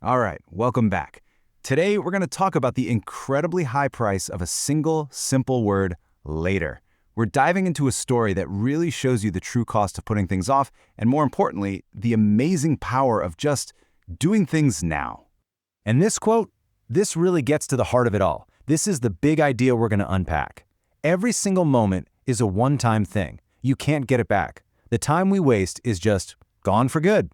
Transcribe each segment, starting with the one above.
All right, welcome back. Today, we're going to talk about the incredibly high price of a single, simple word, later. We're diving into a story that really shows you the true cost of putting things off, and more importantly, the amazing power of just doing things now. And this quote, this really gets to the heart of it all. This is the big idea we're going to unpack. Every single moment is a one-time thing. You can't get it back. The time we waste is just gone for good.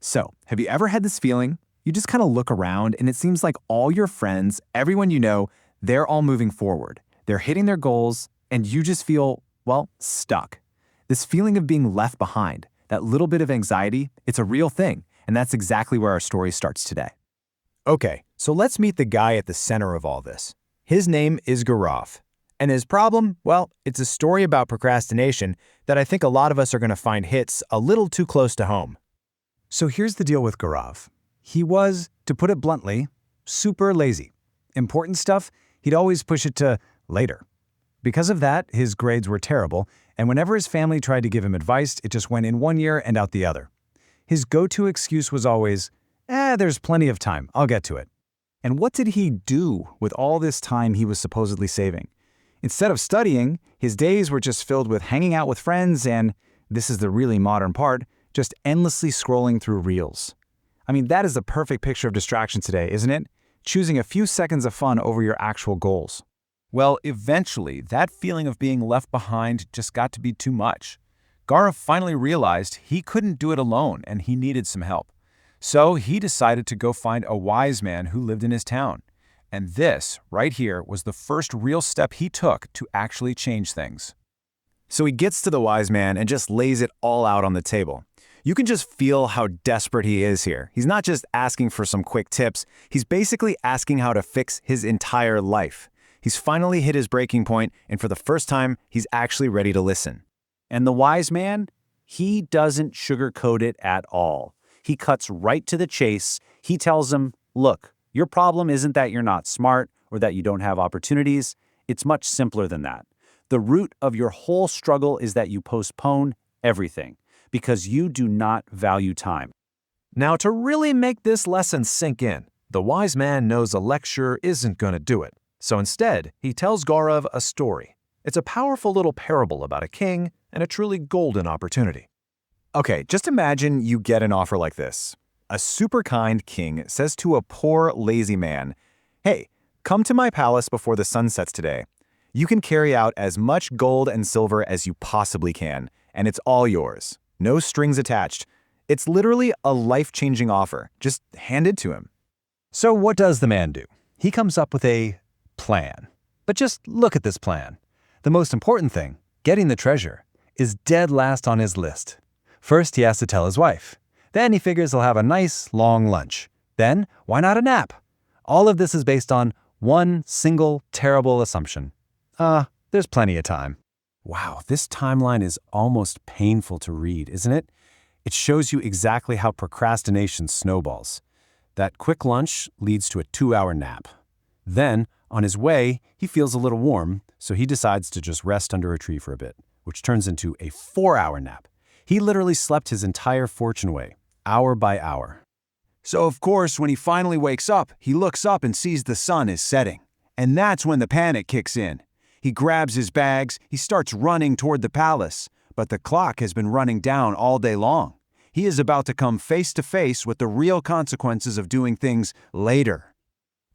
So, have you ever had this feeling? You just kind of look around and it seems like all your friends, everyone you know, they're all moving forward. They're hitting their goals and you just feel, well, stuck. This feeling of being left behind, that little bit of anxiety, it's a real thing. And that's exactly where our story starts today. Okay, so let's meet the guy at the center of all this. His name is Gaurav. And his problem, well, it's a story about procrastination that I think a lot of us are going to find hits a little too close to home. So here's the deal with Gaurav. He was, to put it bluntly, super lazy. Important stuff, he'd always push it to later. Because of that, his grades were terrible, and whenever his family tried to give him advice, it just went in one ear and out the other. His go-to excuse was always, there's plenty of time, I'll get to it. And what did he do with all this time he was supposedly saving? Instead of studying, his days were just filled with hanging out with friends and, this is the really modern part, just endlessly scrolling through reels. I mean, that is the perfect picture of distraction today, isn't it? Choosing a few seconds of fun over your actual goals. Well, eventually, that feeling of being left behind just got to be too much. Gaurav finally realized he couldn't do it alone and he needed some help. So he decided to go find a wise man who lived in his town. And this, right here, was the first real step he took to actually change things. So he gets to the wise man and just lays it all out on the table. You can just feel how desperate he is here. He's not just asking for some quick tips, he's basically asking how to fix his entire life. He's finally hit his breaking point, and for the first time, he's actually ready to listen. And the wise man, he doesn't sugarcoat it at all. He cuts right to the chase. He tells him, look, your problem isn't that you're not smart or that you don't have opportunities. It's much simpler than that. The root of your whole struggle is that you postpone everything because you do not value time. Now, to really make this lesson sink in, the wise man knows a lecture isn't going to do it. So instead, he tells Gaurav a story. It's a powerful little parable about a king and a truly golden opportunity. Okay, just imagine you get an offer like this. A super kind king says to a poor, lazy man, hey, come to my palace before the sun sets today. You can carry out as much gold and silver as you possibly can, and it's all yours. No strings attached. It's literally a life-changing offer. Just hand it to him. So what does the man do? He comes up with a plan. But just look at this plan. The most important thing, getting the treasure, is dead last on his list. First, he has to tell his wife. Then he figures he'll have a nice, long lunch. Then, why not a nap? All of this is based on one single, terrible assumption. There's plenty of time. Wow, this timeline is almost painful to read, isn't it? It shows you exactly how procrastination snowballs. That quick lunch leads to a 2-hour nap. Then, on his way, he feels a little warm, so he decides to just rest under a tree for a bit, which turns into a 4-hour nap. He literally slept his entire fortune away, hour by hour. So of course, when he finally wakes up, he looks up and sees the sun is setting. And that's when the panic kicks in. He grabs his bags, he starts running toward the palace, but the clock has been running down all day long. He is about to come face to face with the real consequences of doing things later.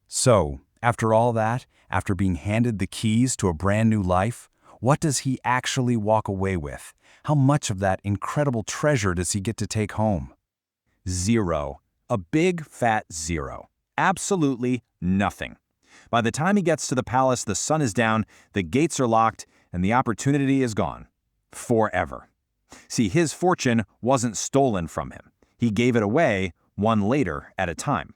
So, after all that, after being handed the keys to a brand new life, what does he actually walk away with? How much of that incredible treasure does he get to take home? 0. A big, fat 0. Absolutely nothing. By the time he gets to the palace, the sun is down, the gates are locked, and the opportunity is gone. Forever. See, his fortune wasn't stolen from him. He gave it away, one later at a time.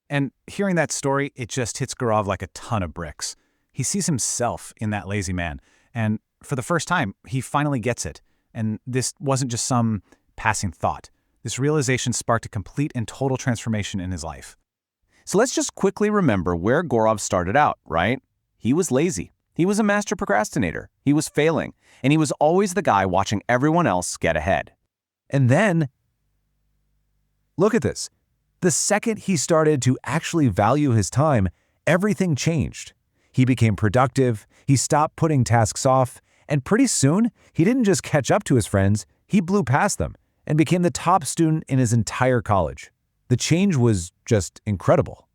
And hearing that story, it just hits Gaurav like a ton of bricks. He sees himself in that lazy man, and for the first time, he finally gets it. And this wasn't just some passing thought. This realization sparked a complete and total transformation in his life. So let's just quickly remember where Gaurav started out, right? He was lazy. He was a master procrastinator. He was failing. And he was always the guy watching everyone else get ahead. And then, look at this. The second he started to actually value his time, everything changed. He became productive, he stopped putting tasks off, and pretty soon, he didn't just catch up to his friends, he blew past them and became the top student in his entire college. The change was just incredible.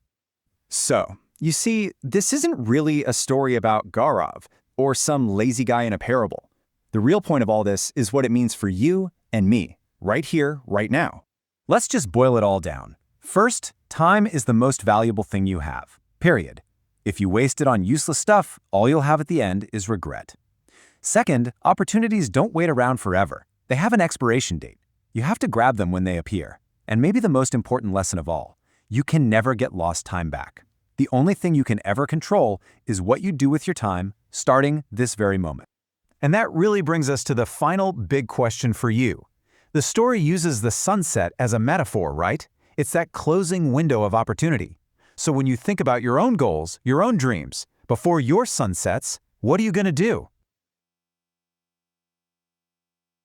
So, you see, this isn't really a story about Gaurav or some lazy guy in a parable. The real point of all this is what it means for you and me, right here, right now. Let's just boil it all down. First, time is the most valuable thing you have, period. If you waste it on useless stuff, all you'll have at the end is regret. Second, opportunities don't wait around forever. They have an expiration date. You have to grab them when they appear. And maybe the most important lesson of all, you can never get lost time back. The only thing you can ever control is what you do with your time, starting this very moment. And that really brings us to the final big question for you. The story uses the sunset as a metaphor, right? It's that closing window of opportunity. So when you think about your own goals, your own dreams, before your sun sets, what are you going to do?